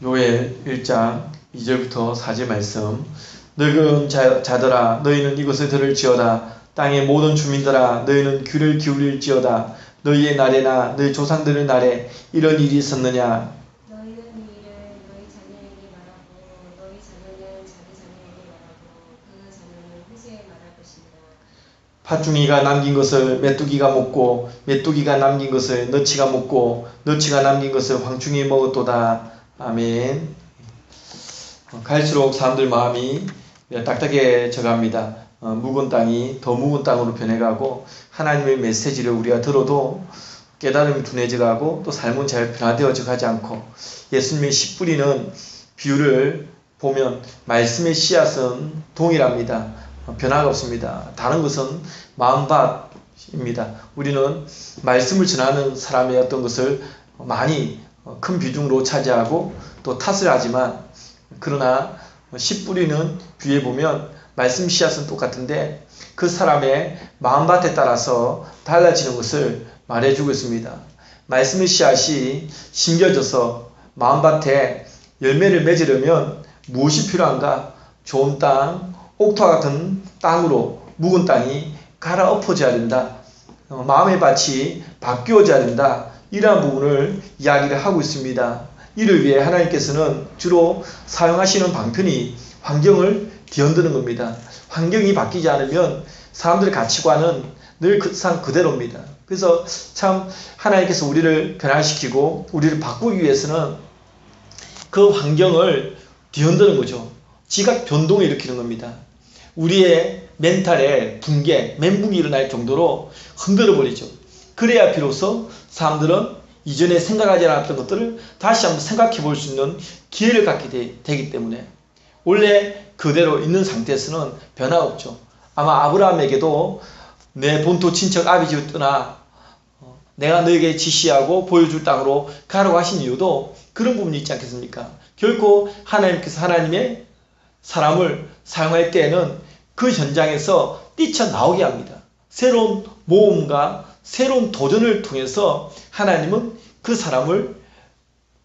요엘 1장 2절부터 4절 말씀. 늙은 자들아 너희는 이것을 들을지어다. 땅의 모든 주민들아 너희는 귀를 기울일지어다. 너희의 날에나 너희 조상들의 날에 이런 일이 있었느냐. 너희는 이 일을 너희 자녀에게 말하고 너희 자녀는 자기 자녀에게 말하고 그 자녀는 후세에 말할 것이니라. 팥중이가 남긴 것을 메뚜기가 먹고 메뚜기가 남긴 것을 너치가 먹고 너치가 남긴 것을 황충이 먹었도다. 아멘. 갈수록 사람들 마음이 딱딱해져갑니다. 묵은 땅이 더 묵은 땅으로 변해가고 하나님의 메시지를 우리가 들어도 깨달음이 둔해져가고 또 삶은 잘 변화되어져 가지 않고 예수님의 씨 뿌리는 비유를 보면 말씀의 씨앗은 동일합니다. 변화가 없습니다. 다른 것은 마음밭입니다. 우리는 말씀을 전하는 사람의 어떤 것을 많이 큰 비중으로 차지하고 또 탓을 하지만 그러나 씨 뿌리는 비유에 보면 말씀 씨앗은 똑같은데 그 사람의 마음밭에 따라서 달라지는 것을 말해주고 있습니다. 말씀의 씨앗이 심겨져서 마음밭에 열매를 맺으려면 무엇이 필요한가? 좋은 땅, 옥토와 같은 땅으로 묵은 땅이 갈아엎어져야 된다. 마음의 밭이 바뀌어져야 된다. 이러한 부분을 이야기를 하고 있습니다. 이를 위해 하나님께서는 주로 사용하시는 방편이 환경을 뒤흔드는 겁니다. 환경이 바뀌지 않으면 사람들의 가치관은 늘 그대로입니다. 그래서 참 하나님께서 우리를 변화시키고 우리를 바꾸기 위해서는 그 환경을 뒤흔드는 거죠. 지각 변동을 일으키는 겁니다. 우리의 멘탈에 붕괴, 멘붕이 일어날 정도로 흔들어 버리죠. 그래야 비로소 사람들은 이전에 생각하지 않았던 것들을 다시 한번 생각해 볼 수 있는 기회를 갖게 되기 때문에 원래 그대로 있는 상태에서는 변화가 없죠. 아마 아브라함에게도 내 본토 친척 아비집을 떠나 내가 너에게 지시하고 보여줄 땅으로 가라고 하신 이유도 그런 부분이 있지 않겠습니까? 결코 하나님께서 하나님의 사람을 사용할 때에는 그 현장에서 뛰쳐나오게 합니다. 새로운 모험과 새로운 도전을 통해서 하나님은 그 사람을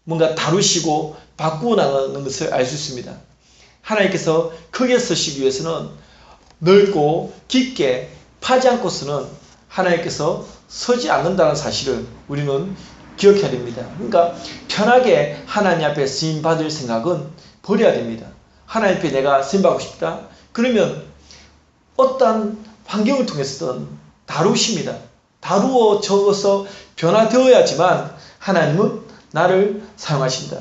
뭔가 다루시고 바꾸어 나가는 것을 알 수 있습니다. 하나님께서 크게 쓰시기 위해서는 넓고 깊게 파지 않고서는 하나님께서 서지 않는다는 사실을 우리는 기억해야 됩니다. 그러니까 편하게 하나님 앞에 쓰임받을 생각은 버려야 됩니다. 하나님 앞에 내가 쓰임받고 싶다? 그러면 어떠한 환경을 통해서든 다루십니다. 다루어져서 변화되어야지만 하나님은 나를 사용하신다.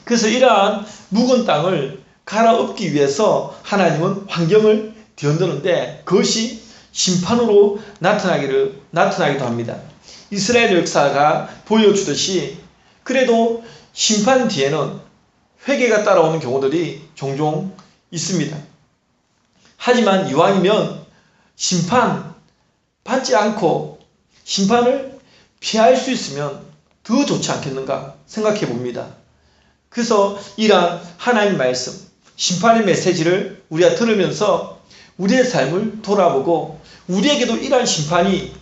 그래서 이러한 묵은 땅을 갈아엎기 위해서 하나님은 환경을 뒤흔드는데 그것이 심판으로 나타나기도 합니다. 이스라엘 역사가 보여주듯이 그래도 심판 뒤에는 회개가 따라오는 경우들이 종종 있습니다. 하지만 이왕이면 심판 받지 않고 심판을 피할 수 있으면 더 좋지 않겠는가 생각해 봅니다. 그래서 이러한 하나님 말씀, 심판의 메시지를 우리가 들으면서 우리의 삶을 돌아보고 우리에게도 이러한 심판이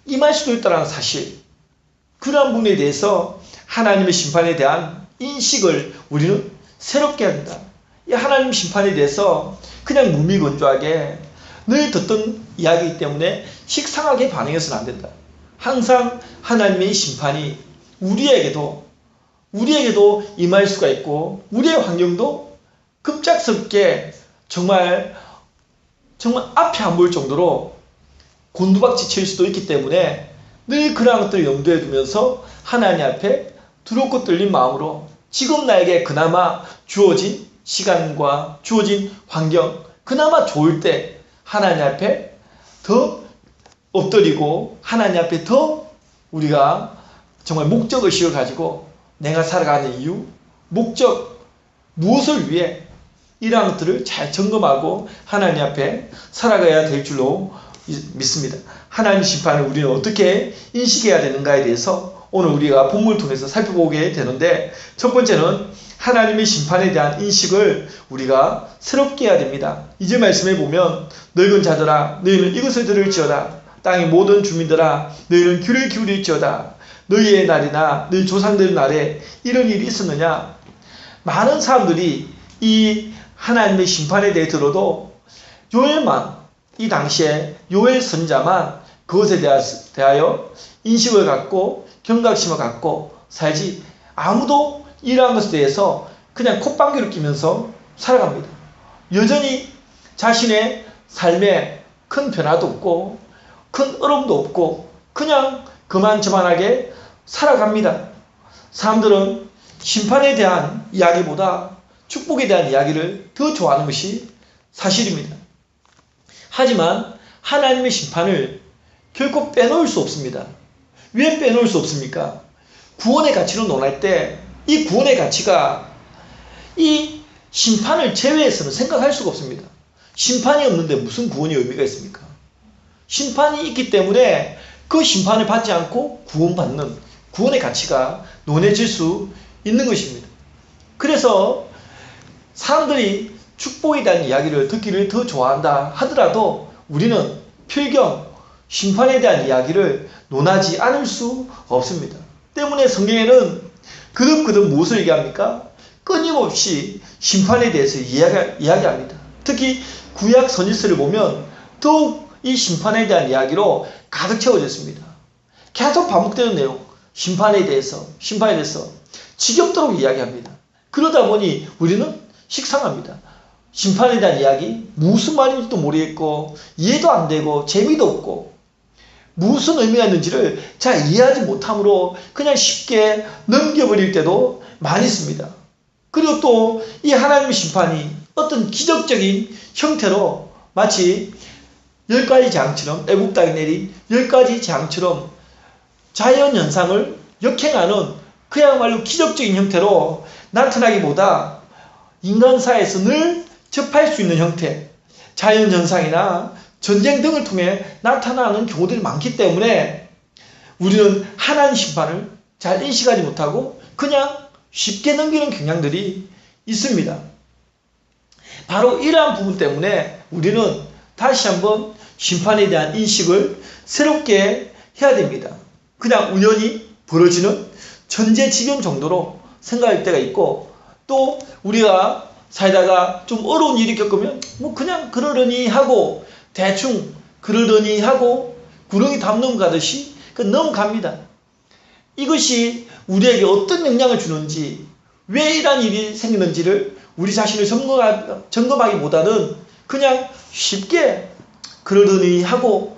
임할 수도 있다는 사실, 그러한 부분에 대해서 하나님의 심판에 대한 인식을 우리는 새롭게 한다. 이 하나님 심판에 대해서 그냥 무미건조하게 늘 듣던 이야기이기 때문에 식상하게 반응해서는 안 된다. 항상 하나님의 심판이 우리에게도 임할 수가 있고 우리의 환경도 급작스럽게 정말 앞이 안 보일 정도로 곤두박질 수도 있기 때문에 늘 그러한 것들을 염두에 두면서 하나님 앞에 두렵고 떨린 마음으로 지금 나에게 그나마 주어진 시간과 주어진 환경, 그나마 좋을 때 하나님 앞에 더 엎드리고 하나님 앞에 더 우리가 정말 목적의식을 가지고 내가 살아가는 이유, 목적, 무엇을 위해 이러한 것들을 잘 점검하고 하나님 앞에 살아가야 될 줄로 믿습니다. 하나님 심판을 우리는 어떻게 인식해야 되는가에 대해서 오늘 우리가 본문을 통해서 살펴보게 되는데, 첫 번째는 하나님의 심판에 대한 인식을 우리가 새롭게 해야 됩니다. 2절 말씀에 보면 늙은 자들아 너희는 이것을 들을지어다. 땅의 모든 주민들아 너희는 귀를 기울일지어다. 너희의 날이나 너희 조상들의 날에 이런 일이 있었느냐? 많은 사람들이 이 하나님의 심판에 대해 들어도 요엘만, 이 당시에 요엘 선자만 그것에 대하여 인식을 갖고 경각심을 갖고 살지, 아무도 이러한 것에 대해서 그냥 콧방귀를 뀌면서 살아갑니다. 여전히 자신의 삶에 큰 변화도 없고 큰 어려움도 없고 그냥 그만저만하게 살아갑니다. 사람들은 심판에 대한 이야기보다 축복에 대한 이야기를 더 좋아하는 것이 사실입니다. 하지만 하나님의 심판을 결코 빼놓을 수 없습니다. 왜 빼놓을 수 없습니까? 구원의 가치로 논할 때 이 구원의 가치가 이 심판을 제외해서는 생각할 수가 없습니다. 심판이 없는데 무슨 구원의 의미가 있습니까? 심판이 있기 때문에 그 심판을 받지 않고 구원받는 구원의 가치가 논해질 수 있는 것입니다. 그래서 사람들이 축복에 대한 이야기를 듣기를 더 좋아한다 하더라도 우리는 필경 심판에 대한 이야기를 논하지 않을 수 없습니다. 때문에 성경에는 그듭그듭 무엇을 얘기합니까? 끊임없이 심판에 대해서 이야기합니다. 특히 구약 선지서를 보면 더욱 이 심판에 대한 이야기로 가득 채워져 있습니다. 계속 반복되는 내용, 심판에 대해서 지겹도록 이야기합니다. 그러다 보니 우리는 식상합니다. 심판에 대한 이야기, 무슨 말인지도 모르겠고 이해도 안 되고 재미도 없고 무슨 의미가 있는지를 잘 이해하지 못함으로 그냥 쉽게 넘겨버릴 때도 많이 있습니다. 그리고 또 이 하나님의 심판이 어떤 기적적인 형태로 마치 10가지 재앙처럼, 애국 땅에 내린 10가지 재앙처럼 자연현상을 역행하는 그야말로 기적적인 형태로 나타나기보다 인간사에서 늘 접할 수 있는 형태, 자연현상이나 전쟁 등을 통해 나타나는 경우들이 많기 때문에 우리는 하나님 심판을 잘 인식하지 못하고 그냥 쉽게 넘기는 경향들이 있습니다. 바로 이러한 부분 때문에 우리는 다시 한번 심판에 대한 인식을 새롭게 해야 됩니다. 그냥 우연히 벌어지는 천재지변 정도로 생각할 때가 있고, 또 우리가 살다가 좀 어려운 일이 겪으면 뭐 그냥 그러려니 하고 대충 그러려니 하고 구렁이 담 넘어가듯이 넘어갑니다. 이것이 우리에게 어떤 영향을 주는지, 왜 이러한 일이 생기는지를 우리 자신을 점검하기보다는 그냥 쉽게 그러려니 하고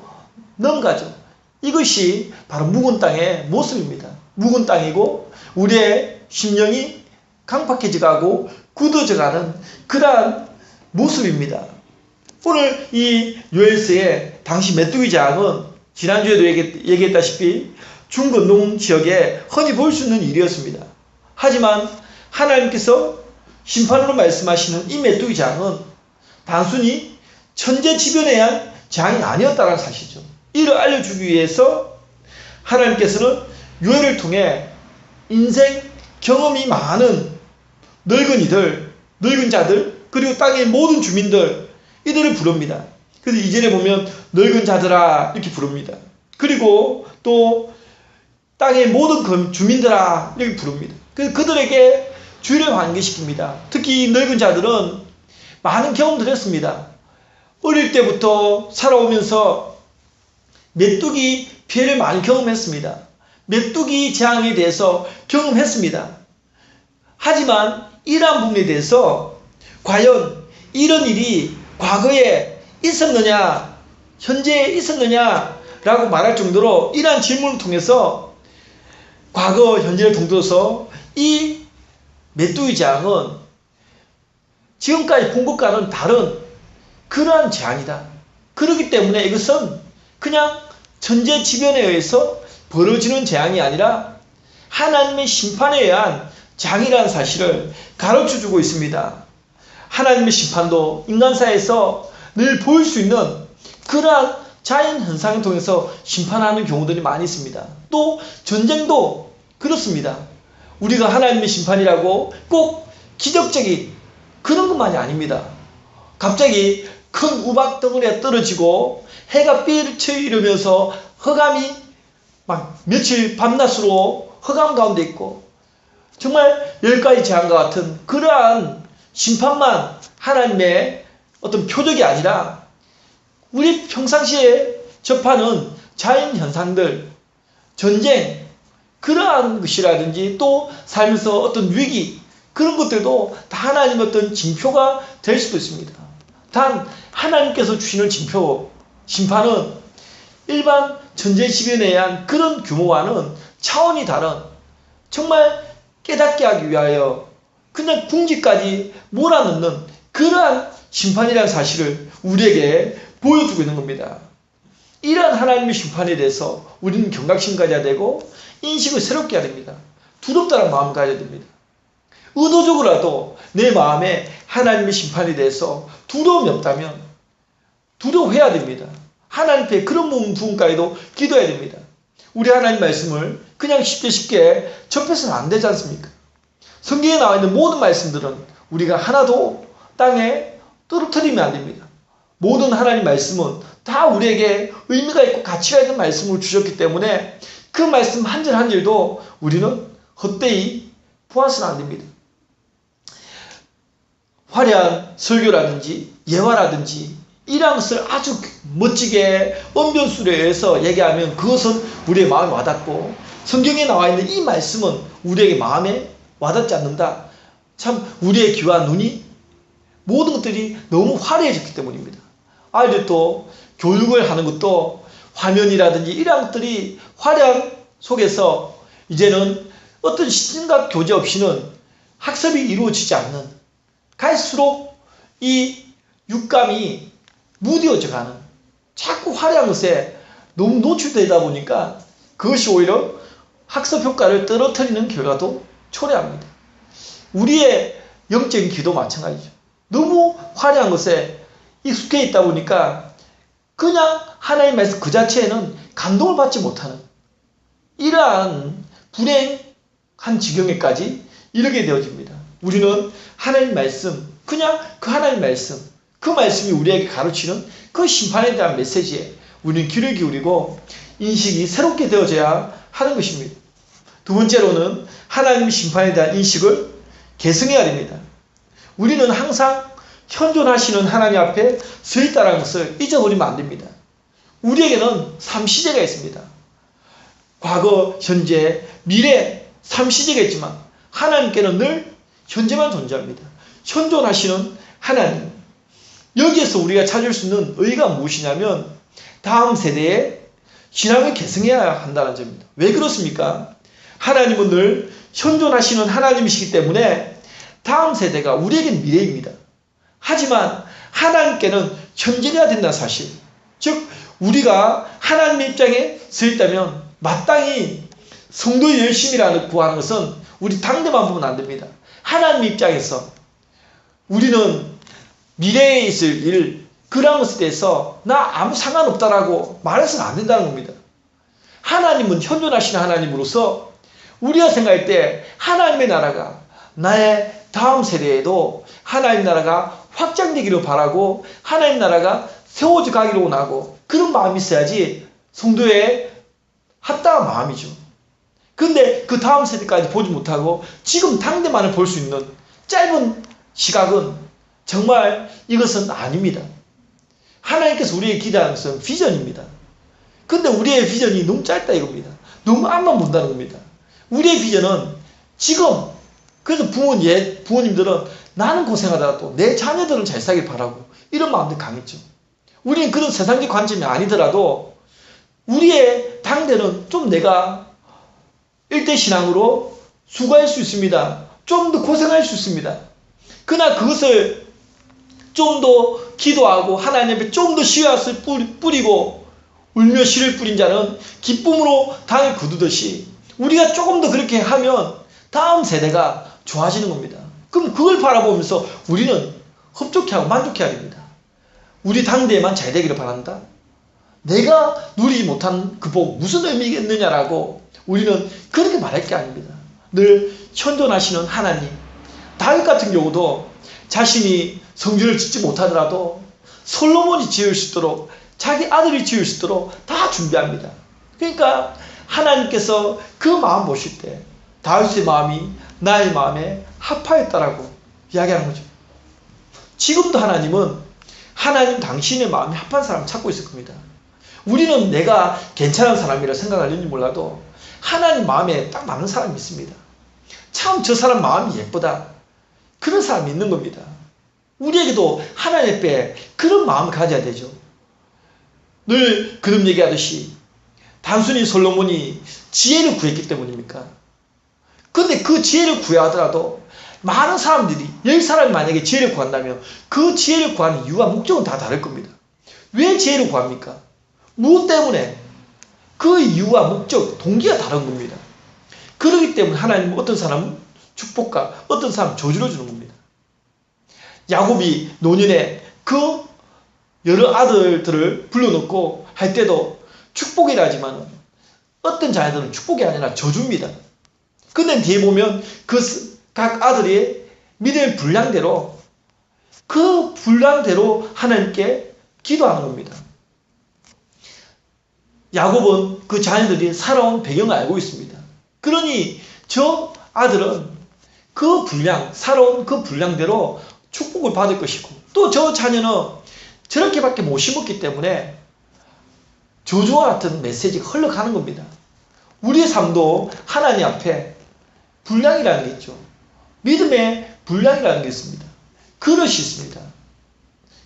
넘어가죠. 이것이 바로 묵은 땅의 모습입니다. 묵은 땅이고 우리의 심령이 강팍해져가고 굳어져가는 그러한 모습입니다. 오늘 이 요엘서의 당시 메뚜기 재앙은 지난주에도 얘기했다시피 중건동 지역에 흔히 볼 수 있는 일이었습니다. 하지만 하나님께서 심판으로 말씀하시는 이 메뚜기 재앙은 단순히 천재지변에 의한 재앙이 아니었다는 사실이죠. 이를 알려주기 위해서 하나님께서는 요엘을 통해 인생 경험이 많은 늙은이들, 늙은 자들, 그리고 땅의 모든 주민들, 이들을 부릅니다. 그래서 2절에 보면 늙은 자들아 이렇게 부릅니다. 그리고 또 땅의 모든 주민들아 이렇게 부릅니다. 그래서 그들에게 주의를 환기시킵니다. 특히 이 늙은 자들은 많은 경험들을 했습니다. 어릴 때부터 살아오면서 메뚜기 피해를 많이 경험했습니다. 메뚜기 재앙에 대해서 경험했습니다. 하지만 이러한 부분에 대해서 과연 이런 일이 과거에 있었느냐, 현재에 있었느냐라고 말할 정도로 이러한 질문을 통해서 과거, 현재를 동두어서 이 메뚜기 재앙은 지금까지 본 것과는 다른 그러한 재앙이다. 그렇기 때문에 이것은 그냥 천재지변에 의해서 벌어지는 재앙이 아니라 하나님의 심판에 의한 재앙이라는 사실을 가르쳐주고 있습니다. 하나님의 심판도 인간사에서 늘 보일 수 있는 그러한 자연현상을 통해서 심판하는 경우들이 많이 있습니다. 또 전쟁도 그렇습니다. 우리가 하나님의 심판이라고 꼭 기적적인 그런 것만이 아닙니다. 갑자기 큰 우박 덩어리가 떨어지고 해가 삐쳐 이르면서 흑암이 막 며칠 밤낮으로 흑암 가운데 있고 정말 10가지 재앙과 같은 그러한 심판만 하나님의 어떤 표적이 아니라 우리 평상시에 접하는 자연 현상들, 전쟁, 그러한 것이라든지 또 살면서 어떤 위기, 그런 것들도 다 하나님의 어떤 징표가 될 수도 있습니다. 단 하나님께서 주시는 징표, 심판은 일반 천재지변에 의한 그런 규모와는 차원이 다른 정말 깨닫게 하기 위하여 그냥 궁지까지 몰아넣는 그러한 심판이라는 사실을 우리에게 보여주고 있는 겁니다. 이러한 하나님의 심판에 대해서 우리는 경각심 가져야 되고 인식을 새롭게 해야 됩니다. 두렵다는 마음을 가져야 됩니다. 의도적으로라도 내 마음에 하나님의 심판에 대해서 두려움이 없다면 두려워해야 됩니다. 하나님 앞에 그런 부분까지도 기도해야 됩니다. 우리 하나님 말씀을 그냥 쉽게 접해서는 안 되지 않습니까? 성경에 나와 있는 모든 말씀들은 우리가 하나도 땅에 떨어뜨리면 안 됩니다. 모든 하나님 말씀은 다 우리에게 의미가 있고 가치가 있는 말씀을 주셨기 때문에 그 말씀 한 절 한 절도 우리는 헛되이 보아서는 안 됩니다. 화려한 설교라든지 예화라든지 이러한 것을 아주 멋지게 언변술에 의해서 얘기하면 그것은 우리의 마음에 와닿고 성경에 나와 있는 이 말씀은 우리에게 마음에 와닿지 않는다. 참 우리의 귀와 눈이 모든 것들이 너무 화려해졌기 때문입니다. 아이들도 교육을 하는 것도 화면이라든지 이러한 것들이 화려한 속에서 이제는 어떤 시청각 교재 없이는 학습이 이루어지지 않는, 갈수록 이 육감이 무뎌져 가는, 자꾸 화려한 것에 너무 노출되다 보니까 그것이 오히려 학습 효과를 떨어뜨리는 결과도 초래합니다. 우리의 영적인 기도 마찬가지죠. 너무 화려한 것에 익숙해 있다 보니까 그냥 하나님 말씀 그 자체에는 감동을 받지 못하는 이러한 불행한 지경에까지 이르게 되어집니다. 우리는 하나님 말씀, 그냥 그 하나님 말씀, 그 말씀이 우리에게 가르치는 그 심판에 대한 메시지에 우리는 귀를 기울이고 인식이 새롭게 되어져야 하는 것입니다. 두 번째로는 하나님의 심판에 대한 인식을 계승해야 됩니다. 우리는 항상 현존하시는 하나님 앞에 서 있다는 것을 잊어버리면 안 됩니다. 우리에게는 3시제가 있습니다. 과거, 현재, 미래 3시제가 있지만 하나님께는 늘 현재만 존재합니다. 현존하시는 하나님. 여기에서 우리가 찾을 수 있는 의의가 무엇이냐면 다음 세대의 신앙을 계승해야 한다는 점입니다. 왜 그렇습니까? 하나님은 늘 현존하시는 하나님이시기 때문에 다음 세대가 우리에게는 미래입니다. 하지만 하나님께는 현재가 된다는 사실, 즉 우리가 하나님의 입장에 서 있다면 마땅히 성도의 열심이라는 구하는 것은 우리 당대만 보면 안 됩니다. 하나님의 입장에서 우리는 미래에 있을 일, 그런 것에 대해서 나 아무 상관없다라고 말해서는 안 된다는 겁니다. 하나님은 현존하시는 하나님으로서 우리가 생각할 때 하나님의 나라가 나의 다음 세대에도 하나님 나라가 확장되기를 바라고 하나님 나라가 세워져 가기를 원하고 그런 마음이 있어야지 성도의 합당한 마음이죠. 근데 그 다음 세대까지 보지 못하고 지금 당대만을 볼 수 있는 짧은 시각은 정말 이것은 아닙니다. 하나님께서 우리에게 기대하는 것은 비전입니다. 근데 우리의 비전이 너무 짧다 이겁니다. 너무 앞만 본다는 겁니다. 우리의 비전은 지금, 그래서 부모님들은 나는 고생하더라도 내 자녀들은 잘 살길 바라고 이런 마음들이 강했죠. 우리는 그런 세상적 관점이 아니더라도 우리의 당대는 좀 내가 일대신앙으로 수고할 수 있습니다. 좀 더 고생할 수 있습니다. 그러나 그것을 좀 더 기도하고 하나님 앞에 좀 더 씨앗을 뿌리고 울며 씨를 뿌린 자는 기쁨으로 땅을 거두듯이 우리가 조금 더 그렇게 하면 다음 세대가 좋아지는 겁니다. 그럼 그걸 바라보면서 우리는 흡족해하고 만족해야 됩니다. 우리 당대에만 잘 되기를 바란다. 내가 누리지 못한 그 복 무슨 의미가 있느냐라고 우리는 그렇게 말할 게 아닙니다. 늘 현존하시는 하나님. 다윗 같은 경우도 자신이 성전을 짓지 못하더라도 솔로몬이 지을 수 있도록 자기 아들이 지을 수 있도록 다 준비합니다. 그러니까 하나님께서 그 마음 보실 때 다윗의 마음이 나의 마음에 합하였다라고 이야기하는 거죠. 지금도 하나님은 하나님 당신의 마음이 합한 사람을 찾고 있을 겁니다. 우리는 내가 괜찮은 사람이라 생각하는지 몰라도 하나님 마음에 딱 맞는 사람이 있습니다. 참 저 사람 마음이 예쁘다. 그런 사람이 있는 겁니다. 우리에게도 하나님 앞에 그런 마음을 가져야 되죠. 늘 그럼 얘기하듯이 단순히 솔로몬이 지혜를 구했기 때문입니까? 근데 그 지혜를 구해야 하더라도 많은 사람들이 10사람이 만약에 지혜를 구한다면 그 지혜를 구하는 이유와 목적은 다 다를 겁니다. 왜 지혜를 구합니까? 무엇 때문에? 그 이유와 목적, 동기가 다른 겁니다. 그렇기 때문에 하나님은 어떤 사람은 축복과 어떤 사람은 저주를 주는 겁니다. 야곱이 노년에 그 여러 아들들을 불러놓고 할 때도 축복이라 하지만 어떤 자녀들은 축복이 아니라 저주입니다. 근데 뒤에 보면 그 각 아들이 믿음의 분량대로 그 분량대로 하나님께 기도하는 겁니다. 야곱은 그 자녀들이 살아온 배경을 알고 있습니다. 그러니 저 아들은 그 분량, 살아온 그 분량대로 축복을 받을 것이고 또 저 자녀는 저렇게밖에 못 심었기 때문에 저주와 같은 메시지가 흘러가는 겁니다. 우리의 삶도 하나님 앞에 분량이라는 게 있죠. 믿음의 분량이라는 게 있습니다. 그릇이 있습니다.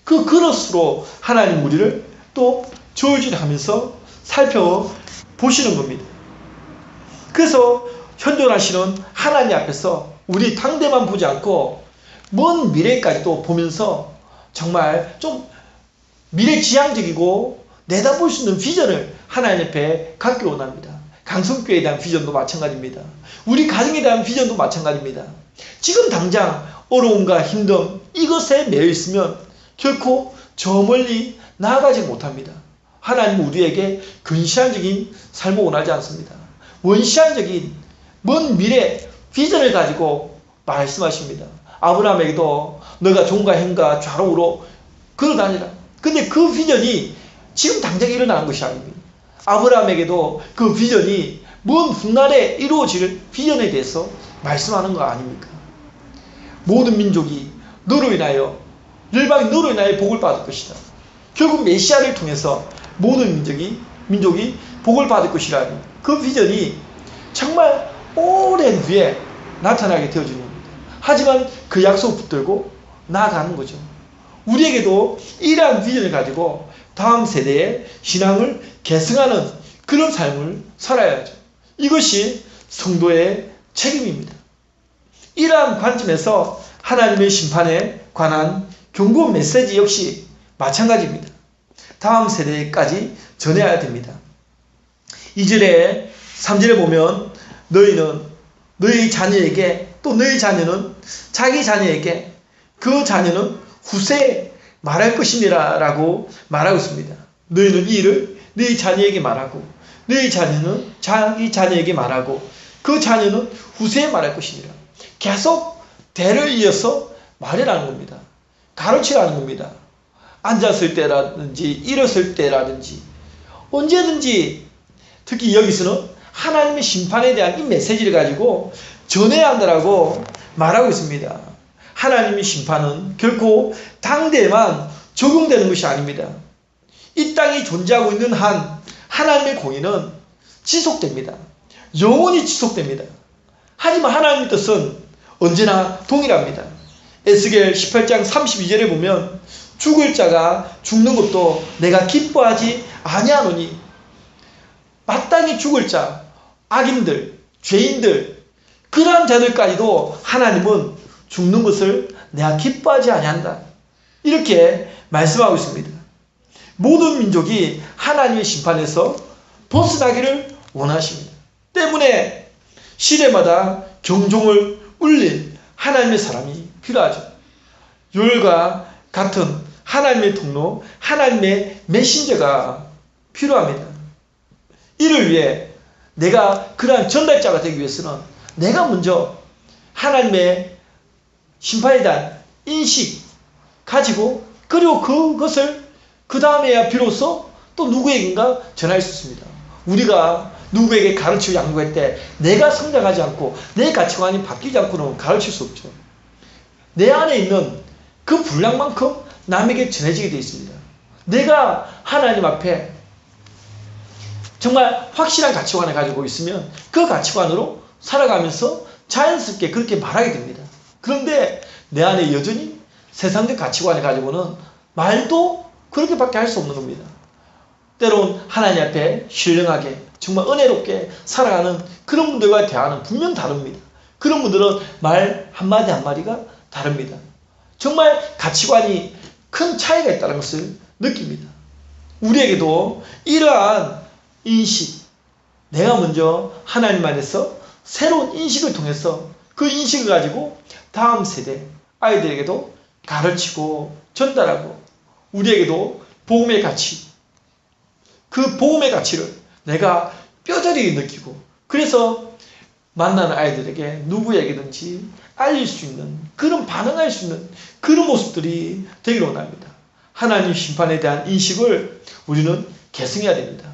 그 그릇으로 하나님 우리를 또 저울질하면서 살펴보시는 겁니다. 그래서 현존하시는 하나님 앞에서 우리 당대만 보지 않고 먼 미래까지도 보면서 정말 좀 미래지향적이고 내다볼 수 있는 비전을 하나님 앞에 갖기 원합니다. 강성교회에 대한 비전도 마찬가지입니다. 우리 가정에 대한 비전도 마찬가지입니다. 지금 당장 어려움과 힘듦 이것에 매여 있으면 결코 저 멀리 나아가지 못합니다. 하나님은 우리에게 근시안적인 삶을 원하지 않습니다. 원시안적인 먼 미래 비전을 가지고 말씀하십니다. 아브라함에게도 너가 종과 행과 좌우로 걸어다니라. 근데 그 비전이 지금 당장 일어나는 것이 아닙니다. 아브라함에게도 그 비전이 먼 훗날에 이루어질 비전에 대해서 말씀하는 거 아닙니까? 모든 민족이 너로 인하여 열방이 너로 인하여 복을 받을 것이다. 결국 메시아를 통해서 모든 민족이 복을 받을 것이라는 그 비전이 정말 오랜 후에 나타나게 되어지는 겁니다. 하지만 그 약속을 붙들고 나아가는 거죠. 우리에게도 이러한 비전을 가지고 다음 세대의 신앙을 계승하는 그런 삶을 살아야죠. 이것이 성도의 책임입니다. 이러한 관점에서 하나님의 심판에 관한 경고 메시지 역시 마찬가지입니다. 다음 세대까지 전해야 됩니다. 2절에 3절에 보면 너희는 너희 자녀에게 또 너희 자녀는 자기 자녀에게 그 자녀는 후세에 말할 것이니라 라고 말하고 있습니다. 너희는 이 일을 너희 자녀에게 말하고 너희 자녀는 자기 자녀에게 말하고 그 자녀는 후세에 말할 것이니라. 계속 대를 이어서 말이라는 겁니다. 가르치라는 겁니다. 앉았을 때라든지 일었을 때라든지 언제든지 특히 여기서는 하나님의 심판에 대한 이 메시지를 가지고 전해야 한다라고 말하고 있습니다. 하나님의 심판은 결코 당대에만 적용되는 것이 아닙니다. 이 땅이 존재하고 있는 한 하나님의 공의는 지속됩니다. 영원히 지속됩니다. 하지만 하나님의 뜻은 언제나 동일합니다. 에스겔 18장 32절에 보면 죽을 자가 죽는 것도 내가 기뻐하지 아니하노니 마땅히 죽을 자, 악인들, 죄인들 그러한 자들까지도 하나님은 죽는 것을 내가 기뻐하지 아니한다. 이렇게 말씀하고 있습니다. 모든 민족이 하나님의 심판에서 벗어나기를 원하십니다. 때문에 시대마다 경종을 울릴 하나님의 사람이 필요하죠. 요엘과 같은 하나님의 통로, 하나님의 메신저가 필요합니다. 이를 위해 내가 그러한 전달자가 되기 위해서는 내가 먼저 하나님의 심판에 대한 인식 가지고 그리고 그것을 그 다음에야 비로소 또 누구에겐가 전할 수 있습니다. 우리가 누구에게 가르치고 양육할 때 내가 성장하지 않고 내 가치관이 바뀌지 않고는 가르칠 수 없죠. 내 안에 있는 그 분량만큼 남에게 전해지게 되어 있습니다. 내가 하나님 앞에 정말 확실한 가치관을 가지고 있으면 그 가치관으로 살아가면서 자연스럽게 그렇게 말하게 됩니다. 그런데 내 안에 여전히 세상적 가치관을 가지고는 말도 그렇게밖에 할 수 없는 겁니다. 때론 하나님 앞에 신령하게 정말 은혜롭게 살아가는 그런 분들과 대화는 분명 다릅니다. 그런 분들은 말 한마디 한마디가 다릅니다. 정말 가치관이 큰 차이가 있다는 것을 느낍니다. 우리에게도 이러한 인식, 내가 먼저 하나님 안에서 새로운 인식을 통해서 그 인식을 가지고 다음 세대 아이들에게도 가르치고 전달하고 우리에게도 복음의 가치, 그 복음의 가치를 내가 뼈저리게 느끼고 그래서 만나는 아이들에게 누구에게든지 알릴 수 있는 그런 반응할 수 있는 그런 모습들이 되기를 원합니다. 하나님 심판에 대한 인식을 우리는 계승해야 됩니다.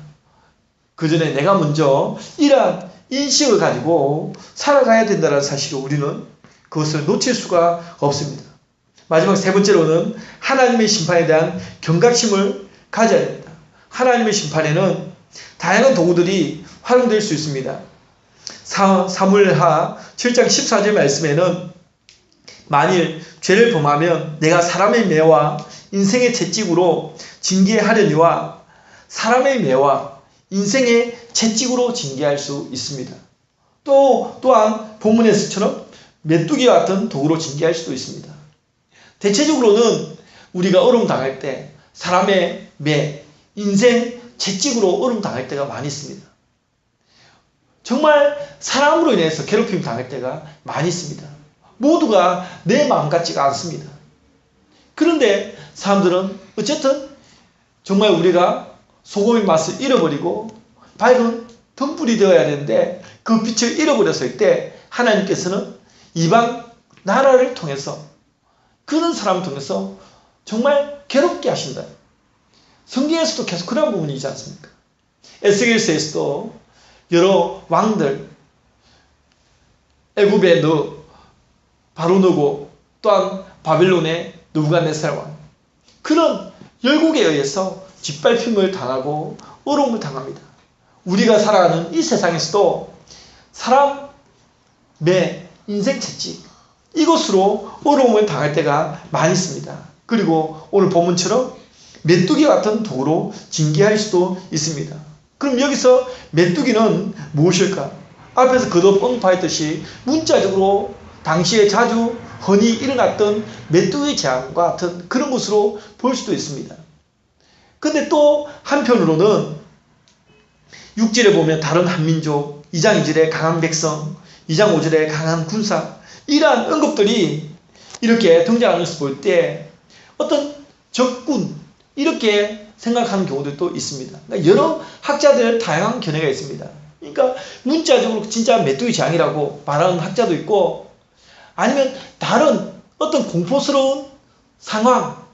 그 전에 내가 먼저 이러한 인식을 가지고 살아가야 된다는 사실을 우리는 그것을 놓칠 수가 없습니다. 마지막 세 번째로는 하나님의 심판에 대한 경각심을 가져야 됩니다. 하나님의 심판에는 다양한 도구들이 활용될 수 있습니다. 사무엘하 7장 14절 말씀에는 만일 죄를 범하면 내가 사람의 매와 인생의 채찍으로 징계하려니와 사람의 매와 인생의 채찍으로 징계할 수 있습니다. 또한 본문에서처럼 메뚜기와 같은 도구로 징계할 수도 있습니다. 대체적으로는 우리가 어려움 당할 때 사람의 매, 인생 채찍으로 어려움 당할 때가 많이 있습니다. 정말 사람으로 인해서 괴롭힘 당할 때가 많이 있습니다. 모두가 내 마음 같지가 않습니다. 그런데 사람들은 어쨌든 정말 우리가 소금의 맛을 잃어버리고 밝은 등불이 되어야 되는데 그 빛을 잃어버렸을 때 하나님께서는 이방 나라를 통해서 그런 사람을 통해서 정말 괴롭게 하신다. 성경에서도 계속 그런 부분이 있지 않습니까? 에스겔서에서도 여러 왕들, 애굽의 바로느고 또한 바벨론의 느부갓네살 왕 그런 열국에 의해서 짓밟힘을 당하고 어려움을 당합니다. 우리가 살아가는 이 세상에서도 사람의 인생 채찍 이것으로 어려움을 당할 때가 많이 있습니다. 그리고 오늘 본문처럼 메뚜기 같은 도구로 징계할 수도 있습니다. 그럼 여기서 메뚜기는 무엇일까? 앞에서 거듭 언급하였듯이 문자적으로 당시에 자주 흔히 일어났던 메뚜기 재앙과 같은 그런 것으로 볼 수도 있습니다. 근데 또 한편으로는 6절에 보면 다른 한민족, 2장 2절에 강한 백성, 2장 5절에 강한 군사 이러한 언급들이 이렇게 등장하는 것을 볼 때 어떤 적군 이렇게 생각하는 경우도 있습니다. 그러니까 여러 학자들의 다양한 견해가 있습니다. 그러니까 문자적으로 진짜 메뚜기 재앙이라고 말하는 학자도 있고 아니면 다른 어떤 공포스러운 상황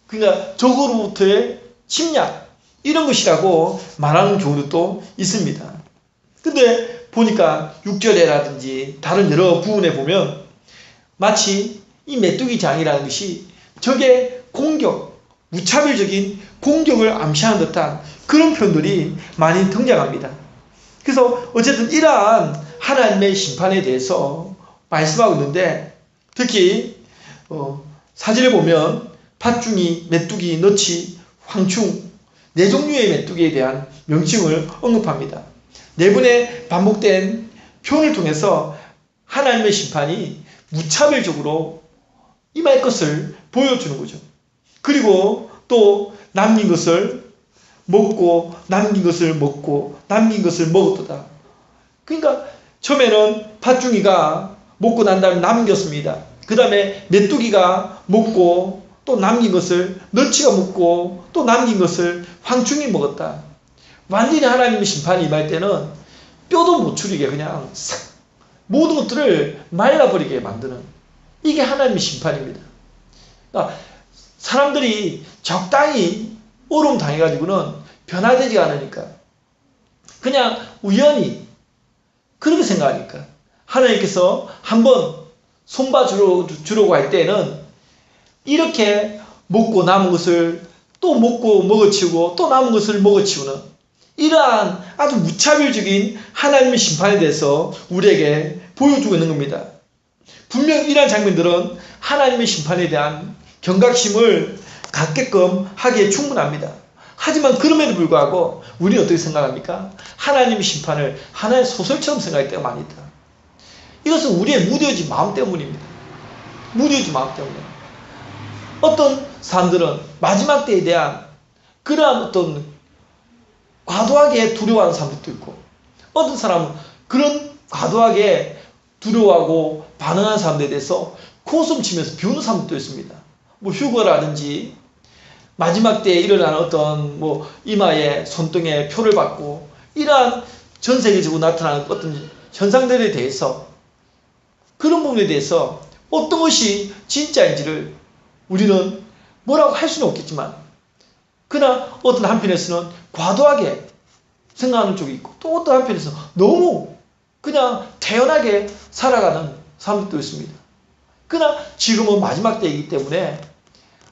그러니까 적으로부터의 침략 이런 것이라고 말하는 경우도 있습니다. 근데 보니까 6절에라든지 다른 여러 부분에 보면 마치 이 메뚜기 재앙이라는 것이 적의 공격, 무차별적인 공격을 암시하는 듯한 그런 표현들이 많이 등장합니다. 그래서 어쨌든 이러한 하나님의 심판에 대해서 말씀하고 있는데 특히 4절에 보면 팥중이, 메뚜기, 너치, 황충 네 종류의 메뚜기에 대한 명칭을 언급합니다. 네 번의 반복된 표현을 통해서 하나님의 심판이 무차별적으로 임할 것을 보여주는 거죠. 그리고 또 남긴 것을 먹고 남긴 것을 먹고 남긴 것을 먹었도다. 그러니까 처음에는 팥중이가 먹고 난 다음에 남겼습니다. 그 다음에 메뚜기가 먹고 또 남긴 것을 너치가 먹고 또 남긴 것을 황충이 먹었다. 완전히 하나님의 심판이 임할 때는 뼈도 못 추리게 그냥 싹 모든 것들을 말라버리게 만드는 이게 하나님의 심판입니다. 그러니까 사람들이 적당히 어려움 당해가지고는 변화되지 않으니까 그냥 우연히 그렇게 생각하니까 하나님께서 한번 손봐 주려고 할 때는 이렇게 먹고 남은 것을 또 먹고 먹어치우고 또 남은 것을 먹어치우는 이러한 아주 무차별적인 하나님의 심판에 대해서 우리에게 보여주고 있는 겁니다. 분명 이러한 장면들은 하나님의 심판에 대한 경각심을 갖게끔 하기에 충분합니다. 하지만 그럼에도 불구하고 우리는 어떻게 생각합니까? 하나님의 심판을 하나의 소설처럼 생각할 때가 많이 있다. 이것은 우리의 무뎌진 마음 때문입니다. 무뎌진 마음 때문에. 어떤 사람들은 마지막 때에 대한 그러한 어떤 과도하게 두려워하는 사람들도 있고, 어떤 사람은 그런 과도하게 두려워하고 반응하는 사람들에 대해서 코웃음 치면서 비우는 사람들도 있습니다. 뭐 휴거라든지 마지막 때에 일어나는 어떤 뭐 이마에 손등에 표를 받고 이러한 전 세계적으로 나타나는 어떤 현상들에 대해서, 그런 부분에 대해서 어떤 것이 진짜인지를 우리는 뭐라고 할 수는 없겠지만, 그러나 어떤 한편에서는 과도하게 생각하는 쪽이 있고, 또 어떤 한편에서 너무 그냥 태연하게 살아가는 사람들도 있습니다. 그러나 지금은 마지막 때이기 때문에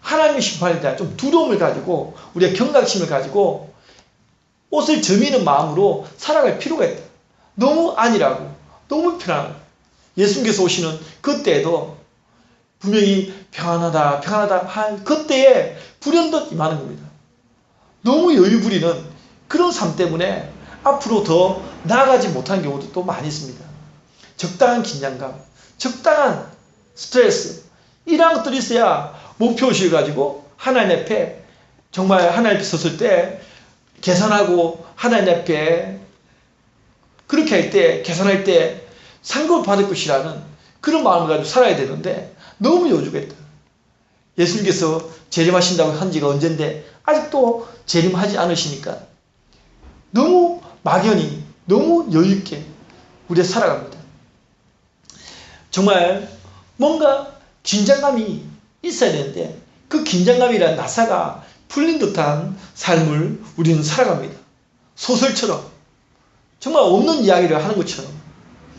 하나님의 심판에 대한 좀 두려움을 가지고 우리의 경각심을 가지고 옷을 저미는 마음으로 살아갈 필요가 있다. 너무 안일하고 너무 편안하고, 예수님께서 오시는 그때에도 분명히 평안하다 평안하다 할 그때에 불현듯 임하는 겁니다. 너무 여유 부리는 그런 삶 때문에 앞으로 더 나아가지 못하는 경우도 또 많이 있습니다. 적당한 긴장감, 적당한 스트레스, 이러한 것들이 있어야 목표의식을 가지고 하나님 앞에, 정말 하나님 앞에 섰을 때 계산하고 하나님 앞에 그렇게 할 때, 계산할 때 상급을 받을 것이라는 그런 마음을 가지고 살아야 되는데 너무 여유가 있다. 예수님께서 재림하신다고 한 지가 언젠데 아직도 재림하지 않으시니까 너무 막연히, 너무 여유있게 우리가 살아갑니다. 정말 뭔가 긴장감이 있어야 되는데 그 긴장감이란 나사가 풀린 듯한 삶을 우리는 살아갑니다. 소설처럼, 정말 없는 이야기를 하는 것처럼.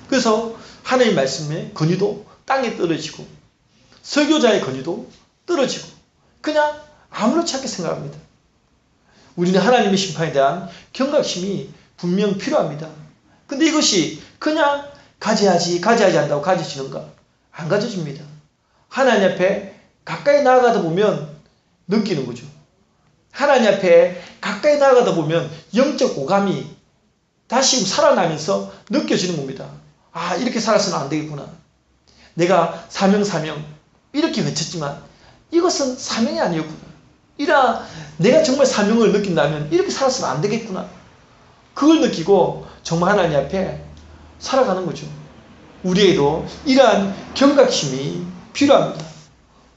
그래서 하나님의 말씀의 권위도 땅에 떨어지고 설교자의 권위도 떨어지고 그냥 아무렇지 않게 생각합니다. 우리는 하나님의 심판에 대한 경각심이 분명 필요합니다. 근데 이것이 그냥 가져야지 한다고 가져지는가? 안 가져집니다. 하나님 앞에 가까이 나아가다 보면 느끼는 거죠. 하나님 앞에 가까이 나아가다 보면 영적 오감이 다시 살아나면서 느껴지는 겁니다. 아, 이렇게 살아서는 안 되겠구나. 내가 사명 이렇게 외쳤지만 이것은 사명이 아니었구나. 내가 정말 사명을 느낀다면 이렇게 살아서는 안 되겠구나. 그걸 느끼고 정말 하나님 앞에 살아가는 거죠. 우리에게도 이러한 경각심이 필요합니다.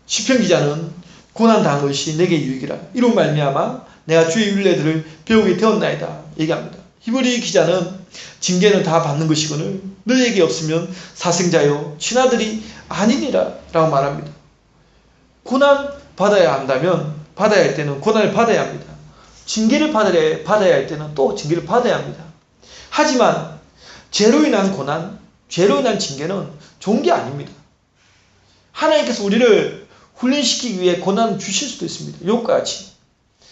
시편 기자는 고난당한 것이 내게 유익이라. 이로 말미암아 내가 주의 율례들을 배우게 되었나이다 얘기합니다. 히브리 기자는 징계는 다 받는 것이거늘 너희에게 없으면 사생자요 친아들이 아니니라 라고 말합니다. 고난 받아야 한다면 받아야 할 때는 고난을 받아야 합니다. 징계를 받아야 할 때는 또 징계를 받아야 합니다. 하지만 죄로 인한 고난, 죄로 인한 징계는 좋은 게 아닙니다. 하나님께서 우리를 훈련시키기 위해 고난을 주실 수도 있습니다. 욥과 같이.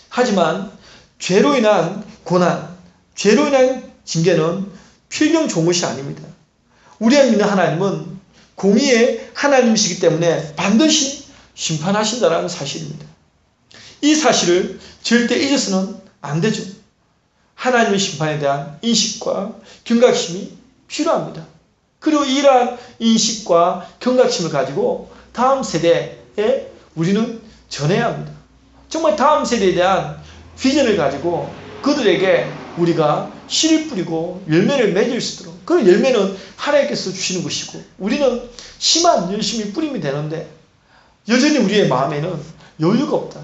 하지만 죄로 인한 고난, 죄로 인한 징계는 필경 좋은 것이 아닙니다. 우리가 믿는 하나님은 공의의 하나님이시기 때문에 반드시 심판하신다는 사실입니다. 이 사실을 절대 잊어서는 안 되죠. 하나님의 심판에 대한 인식과 경각심이 필요합니다. 그리고 이러한 인식과 경각심을 가지고 다음 세대에 우리는 전해야 합니다. 정말 다음 세대에 대한 비전을 가지고 그들에게 우리가 씨를 뿌리고 열매를 맺을 수 있도록, 그 열매는 하나님께서 주시는 것이고 우리는 씨만 열심히 뿌리면 되는데 여전히 우리의 마음에는 여유가 없다.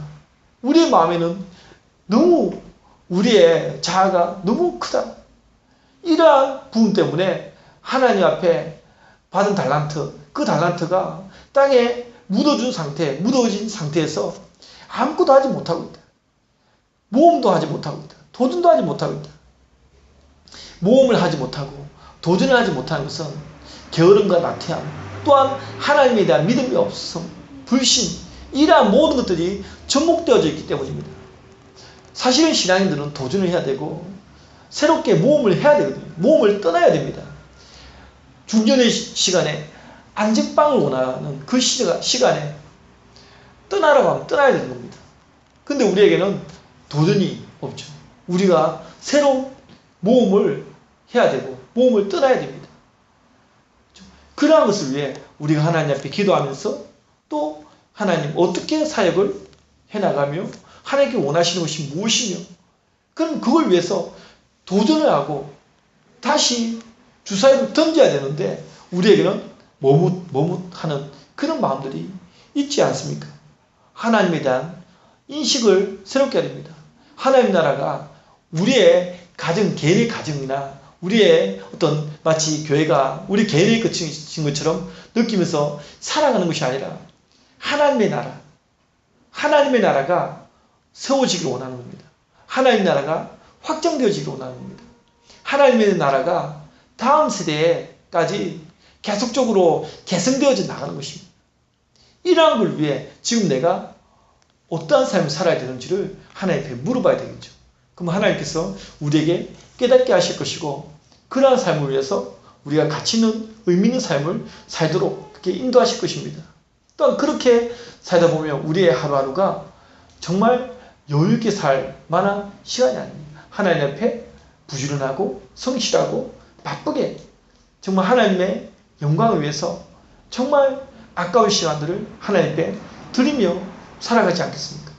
우리의 마음에는 너무 우리의 자아가 너무 크다. 이러한 부분 때문에 하나님 앞에 받은 달란트, 그 달란트가 땅에 묻어진 상태에서 아무것도 하지 못하고 있다. 모험도 하지 못하고 있다. 도전도 하지 못하고 있다. 모험을 하지 못하고 도전을 하지 못하는 것은 게으름과 나태함, 또한 하나님에 대한 믿음이 없음, 불신, 이러한 모든 것들이 접목되어져 있기 때문입니다. 사실은 신앙인들은 도전을 해야 되고 새롭게 모험을 해야 되거든요. 모험을 떠나야 됩니다. 중전의 시간에 안전빵을 원하는 그 시간에 떠나라고 하면 떠나야 되는 겁니다. 근데 우리에게는 도전이 없죠. 우리가 새로운 모험을 해야 되고 모험을 떠나야 됩니다. 그러한 것을 위해 우리가 하나님 앞에 기도하면서 또 하나님 어떻게 사역을 해나가며 하나님께 원하시는 것이 무엇이며 그럼 그걸 위해서 도전을 하고 다시 주사위를 던져야 되는데 우리에게는 머뭇하는 그런 마음들이 있지 않습니까? 하나님에 대한 인식을 새롭게 해야 됩니다. 하나님 나라가 우리의 가정, 개인의 가정이나 우리의 어떤 마치 교회가 우리 개인의 것인 것처럼 느끼면서 살아가는 것이 아니라 하나님의 나라가 세워지기를 원하는 겁니다. 하나님의 나라가 확장되어지기를 원하는 겁니다. 하나님의 나라가 다음 세대까지 계속적으로 개성되어져 나가는 것입니다. 이러한 걸 위해 지금 내가 어떠한 삶을 살아야 되는지를 하나님 앞에 물어봐야 되겠죠. 그럼 하나님께서 우리에게 깨닫게 하실 것이고 그러한 삶을 위해서 우리가 가치 있는 의미 있는 삶을 살도록 그렇게 인도하실 것입니다. 또한 그렇게 살다 보면 우리의 하루하루가 정말 여유있게 살 만한 시간이 아닙니다. 하나님 앞에 부지런하고 성실하고 바쁘게 정말 하나님의 영광을 위해서 정말 아까운 시간들을 하나님 앞에 드리며 살아가지 않겠습니까?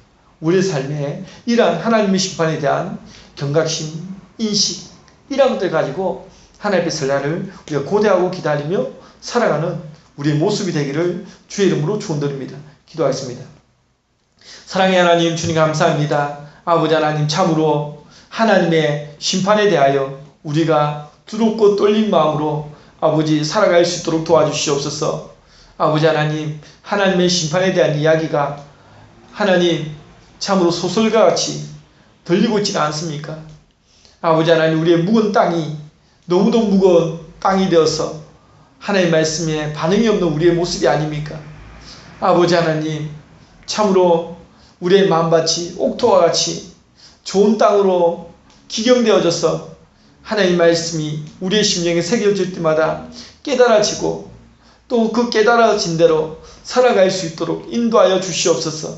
우리의 삶에 이러한 하나님의 심판에 대한 경각심, 인식 이런 것들 가지고 하나님 앞에 설날을 우리가 고대하고 기다리며 살아가는 우리의 모습이 되기를 주의 이름으로 축원드립니다. 기도하겠습니다. 사랑의 하나님 주님 감사합니다. 아버지 하나님 참으로 하나님의 심판에 대하여 우리가 두렵고 떨린 마음으로 아버지 살아갈 수 있도록 도와주시옵소서. 아버지 하나님 하나님의 심판에 대한 이야기가 하나님 참으로 소설과 같이 들리고 있지는 않습니까? 아버지 하나님 우리의 묵은 땅이 너무도 무거운 땅이 되어서 하나님의 말씀에 반응이 없는 우리의 모습이 아닙니까? 아버지 하나님 참으로 우리의 마음밭이 옥토와 같이 좋은 땅으로 기경되어져서 하나님의 말씀이 우리의 심령에 새겨질 때마다 깨달아지고 또 그 깨달아진 대로 살아갈 수 있도록 인도하여 주시옵소서.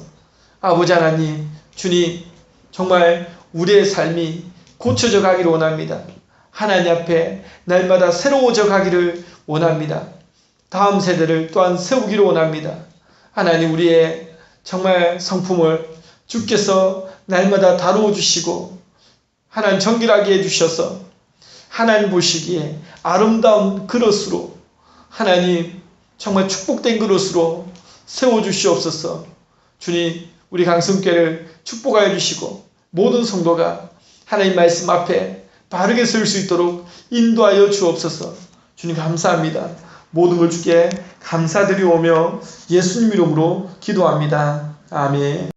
아버지 하나님 주님 정말 우리의 삶이 고쳐져 가기를 원합니다. 하나님 앞에 날마다 새로워져 가기를 원합니다. 다음 세대를 또한 세우기를 원합니다. 하나님 우리의 정말 성품을 주께서 날마다 다루어 주시고 하나님 정결하게 해주셔서 하나님 보시기에 아름다운 그릇으로 하나님 정말 축복된 그릇으로 세워주시옵소서. 주님 우리 강성교회를 축복하여 주시고 모든 성도가 하나님 말씀 앞에 바르게 설 수 있도록 인도하여 주옵소서. 주님 감사합니다. 모든 걸 주께 감사드리오며 예수님 이름으로 기도합니다. 아멘.